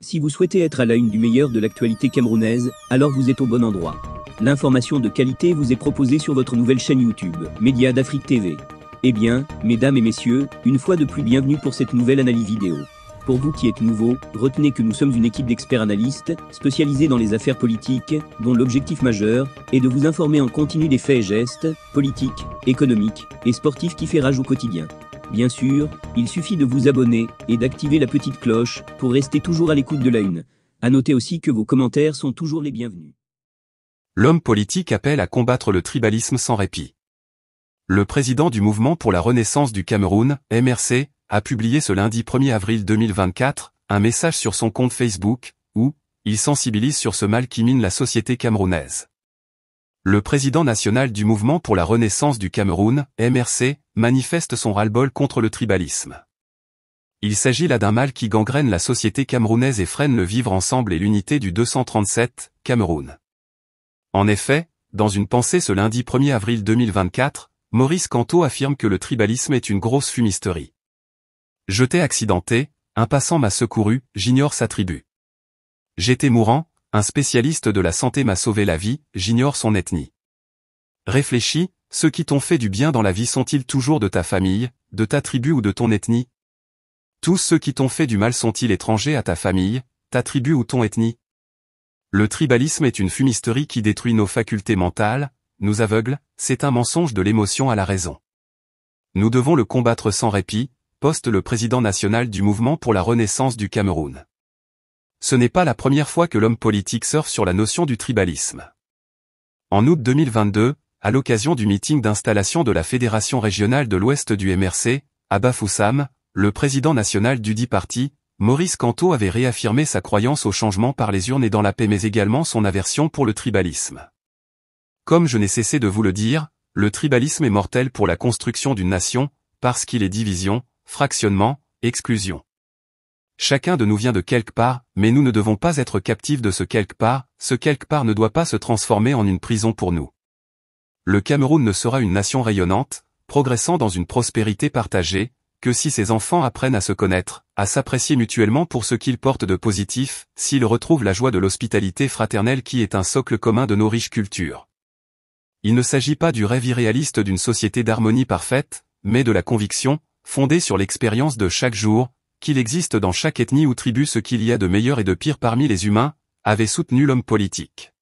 Si vous souhaitez être à la une du meilleur de l'actualité camerounaise, alors vous êtes au bon endroit. L'information de qualité vous est proposée sur votre nouvelle chaîne YouTube, Média d'Afrique TV. Eh bien, mesdames et messieurs, une fois de plus bienvenue pour cette nouvelle analyse vidéo. Pour vous qui êtes nouveaux, retenez que nous sommes une équipe d'experts analystes, spécialisés dans les affaires politiques, dont l'objectif majeur est de vous informer en continu des faits et gestes, politiques, économiques et sportifs qui fait rage au quotidien. Bien sûr, il suffit de vous abonner et d'activer la petite cloche pour rester toujours à l'écoute de la une. À noter aussi que vos commentaires sont toujours les bienvenus. L'homme politique appelle à combattre le tribalisme sans répit. Le président du Mouvement pour la Renaissance du Cameroun, MRC, a publié ce lundi 1er avril 2024, un message sur son compte Facebook, où il sensibilise sur ce mal qui mine la société camerounaise. Le président national du Mouvement pour la Renaissance du Cameroun, MRC, manifeste son ras-le-bol contre le tribalisme. Il s'agit là d'un mal qui gangrène la société camerounaise et freine le vivre ensemble et l'unité du 237, Cameroun. En effet, dans une pensée ce lundi 1er avril 2024, Maurice Kamto affirme que le tribalisme est une grosse fumisterie. J'étais accidenté, un passant m'a secouru, j'ignore sa tribu. J'étais mourant, un spécialiste de la santé m'a sauvé la vie, j'ignore son ethnie. Réfléchis, ceux qui t'ont fait du bien dans la vie sont-ils toujours de ta famille, de ta tribu ou de ton ethnie? Tous ceux qui t'ont fait du mal sont-ils étrangers à ta famille, ta tribu ou ton ethnie? Le tribalisme est une fumisterie qui détruit nos facultés mentales, nous aveugle, c'est un mensonge de l'émotion à la raison. Nous devons le combattre sans répit, poste le président national du Mouvement pour la Renaissance du Cameroun. Ce n'est pas la première fois que l'homme politique surfe sur la notion du tribalisme. En août 2022, à l'occasion du meeting d'installation de la Fédération régionale de l'Ouest du MRC, à Bafoussam, le président national du dit parti, Maurice Kamto avait réaffirmé sa croyance au changement par les urnes et dans la paix mais également son aversion pour le tribalisme. Comme je n'ai cessé de vous le dire, le tribalisme est mortel pour la construction d'une nation, parce qu'il est division, fractionnement, exclusion. Chacun de nous vient de quelque part, mais nous ne devons pas être captifs de ce quelque part ne doit pas se transformer en une prison pour nous. Le Cameroun ne sera une nation rayonnante, progressant dans une prospérité partagée, que si ses enfants apprennent à se connaître, à s'apprécier mutuellement pour ce qu'ils portent de positif, s'ils retrouvent la joie de l'hospitalité fraternelle qui est un socle commun de nos riches cultures. Il ne s'agit pas du rêve irréaliste d'une société d'harmonie parfaite, mais de la conviction, fondée sur l'expérience de chaque jour, qu'il existe dans chaque ethnie ou tribu ce qu'il y a de meilleur et de pire parmi les humains, avait soutenu l'homme politique.